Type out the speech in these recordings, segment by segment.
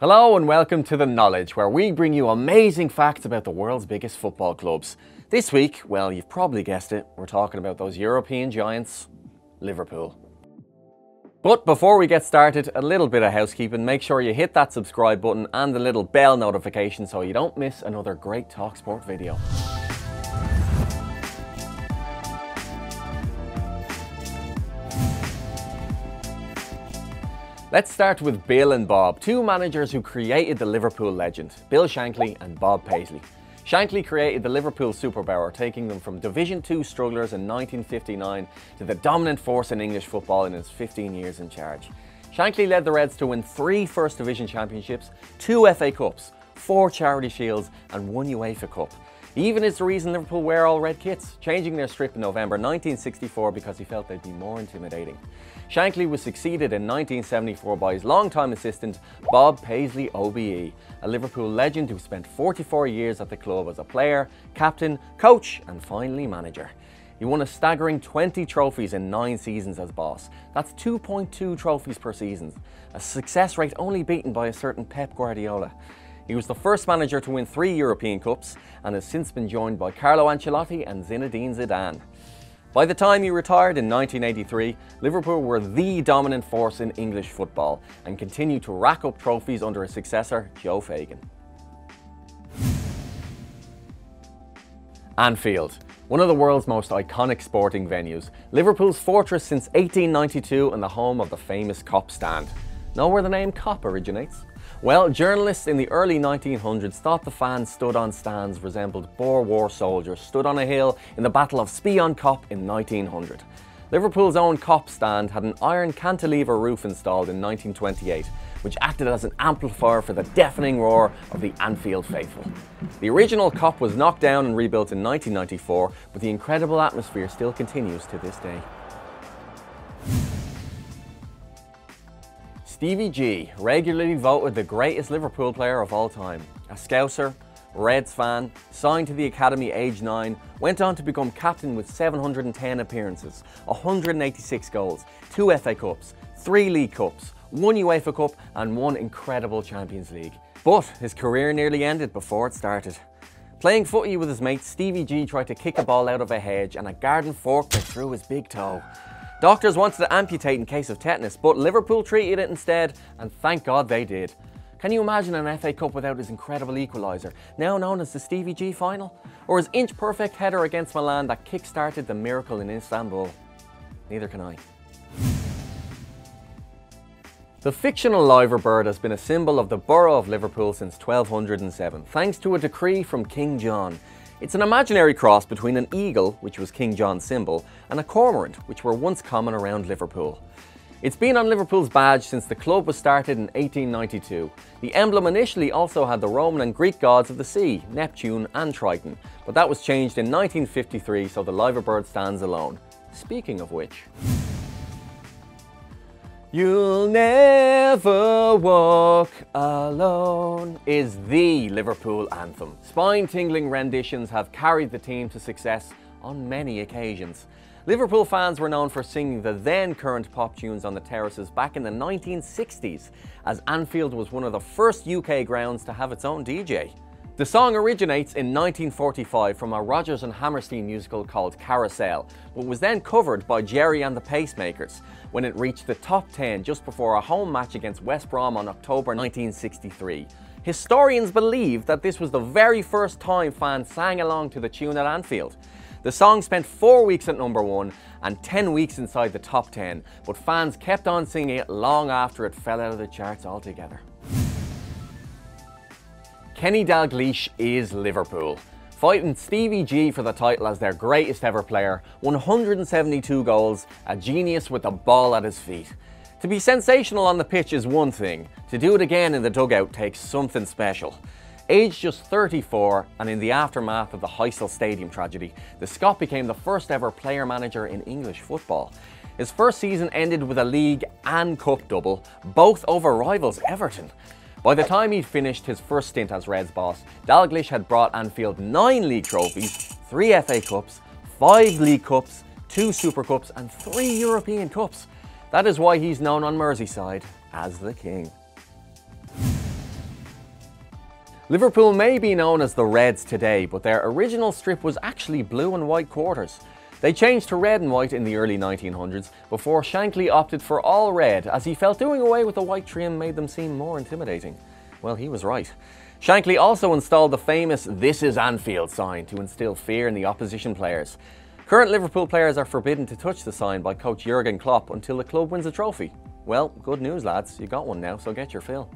Hello and welcome to The Knowledge, where we bring you amazing facts about the world's biggest football clubs. This week, well, you've probably guessed it, we're talking about those European giants, Liverpool. But before we get started, a little bit of housekeeping. Make sure you hit that subscribe button and the little bell notification so you don't miss another great talkSPORT video. Let's start with Bill and Bob, two managers who created the Liverpool legend, Bill Shankly and Bob Paisley. Shankly created the Liverpool superpower, taking them from Division II strugglers in 1959 to the dominant force in English football in his 15 years in charge. Shankly led the Reds to win 3 First Division championships, 2 FA Cups, 4 Charity Shields and 1 UEFA Cup. He even is the reason Liverpool wear all red kits, changing their strip in November 1964 because he felt they'd be more intimidating. Shankly was succeeded in 1974 by his longtime assistant Bob Paisley OBE, a Liverpool legend who spent 44 years at the club as a player, captain, coach and finally manager. He won a staggering 20 trophies in 9 seasons as boss. That's 2.2 trophies per season, a success rate only beaten by a certain Pep Guardiola. He was the first manager to win 3 European Cups and has since been joined by Carlo Ancelotti and Zinedine Zidane. By the time he retired in 1983, Liverpool were the dominant force in English football and continued to rack up trophies under his successor, Joe Fagan. Anfield, one of the world's most iconic sporting venues, Liverpool's fortress since 1892 and the home of the famous Kop Stand. Know where the name Kop originates? Well, journalists in the early 1900s thought the fans stood on stands resembled Boer War soldiers stood on a hill in the Battle of Spion-Kop in 1900. Liverpool's own Kop Stand had an iron cantilever roof installed in 1928, which acted as an amplifier for the deafening roar of the Anfield faithful. The original Kop was knocked down and rebuilt in 1994, but the incredible atmosphere still continues to this day. Stevie G, regularly voted the greatest Liverpool player of all time. A Scouser, Reds fan, signed to the academy aged 9, went on to become captain with 710 appearances, 186 goals, 2 FA Cups, 3 League Cups, 1 UEFA Cup and 1 incredible Champions League. But his career nearly ended before it started. Playing footy with his mates, Stevie G tried to kick a ball out of a hedge and a garden fork went through his big toe. Doctors wanted to amputate in case of tetanus, but Liverpool treated it instead, and thank God they did. Can you imagine an FA Cup without his incredible equaliser, now known as the Stevie G final? Or his inch-perfect header against Milan that kick-started the miracle in Istanbul? Neither can I. The fictional liver bird has been a symbol of the borough of Liverpool since 1207, thanks to a decree from King John. It's an imaginary cross between an eagle, which was King John's symbol, and a cormorant, which were once common around Liverpool. It's been on Liverpool's badge since the club was started in 1892. The emblem initially also had the Roman and Greek gods of the sea, Neptune and Triton, but that was changed in 1953 so the liver bird stands alone. Speaking of which... You'll never walk alone is the Liverpool anthem. Spine-tingling renditions have carried the team to success on many occasions. Liverpool fans were known for singing the then current pop tunes on the terraces back in the 1960s, as Anfield was one of the first UK grounds to have its own DJ. The song originates in 1945 from a Rodgers and Hammerstein musical called Carousel, but was then covered by Jerry and the Pacemakers when it reached the top 10 just before a home match against West Brom on October 1963. Historians believe that this was the very first time fans sang along to the tune at Anfield. The song spent 4 weeks at #1 and 10 weeks inside the top 10, but fans kept on singing it long after it fell out of the charts altogether. Kenny Dalglish is Liverpool. Fighting Stevie G for the title as their greatest ever player, 172 goals, a genius with the ball at his feet. To be sensational on the pitch is one thing, to do it again in the dugout takes something special. Aged just 34 and in the aftermath of the Heysel Stadium tragedy, the Scot became the first ever player manager in English football. His first season ended with a league and cup double, both over rivals Everton. By the time he'd finished his first stint as Reds boss, Dalglish had brought Anfield 9 league trophies, 3 FA Cups, 5 League Cups, 2 Super Cups and 3 European Cups. That is why he's known on Merseyside as the King. Liverpool may be known as the Reds today, but their original strip was actually blue and white quarters. They changed to red and white in the early 1900s before Shankly opted for all red as he felt doing away with the white trim made them seem more intimidating. Well, he was right. Shankly also installed the famous "This is Anfield" sign to instill fear in the opposition players. Current Liverpool players are forbidden to touch the sign by coach Jurgen Klopp until the club wins a trophy. Well, good news lads, you got one now, so get your fill.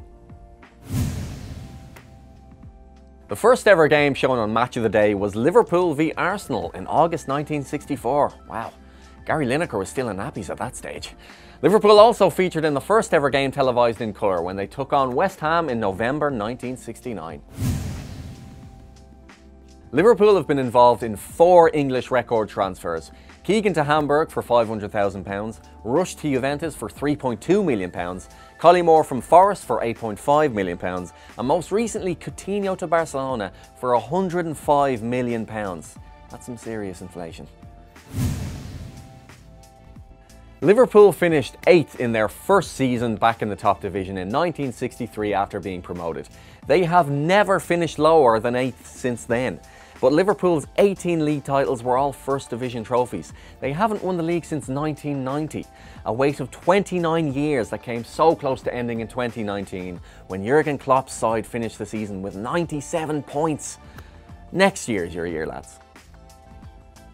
The first ever game shown on Match of the Day was Liverpool v Arsenal in August 1964. Wow, Gary Lineker was still in nappies at that stage. Liverpool also featured in the first ever game televised in colour when they took on West Ham in November 1969. Liverpool have been involved in 4 English record transfers. Keegan to Hamburg for £500,000, Rush to Juventus for £3.2 million, Collymore from Forest for £8.5 million, and most recently Coutinho to Barcelona for £105 million. That's some serious inflation. Liverpool finished 8th in their first season back in the top division in 1963 after being promoted. They have never finished lower than 8th since then. But Liverpool's 18 league titles were all first division trophies. They haven't won the league since 1990, a wait of 29 years that came so close to ending in 2019 when Jurgen Klopp's side finished the season with 97 points. Next year's your year, lads.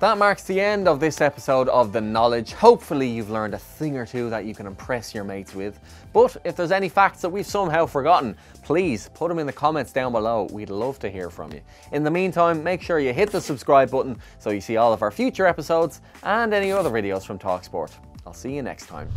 That marks the end of this episode of The Knowledge. Hopefully you've learned a thing or two that you can impress your mates with. But if there's any facts that we've somehow forgotten, please put them in the comments down below. We'd love to hear from you. In the meantime, make sure you hit the subscribe button so you see all of our future episodes and any other videos from talkSPORT. I'll see you next time.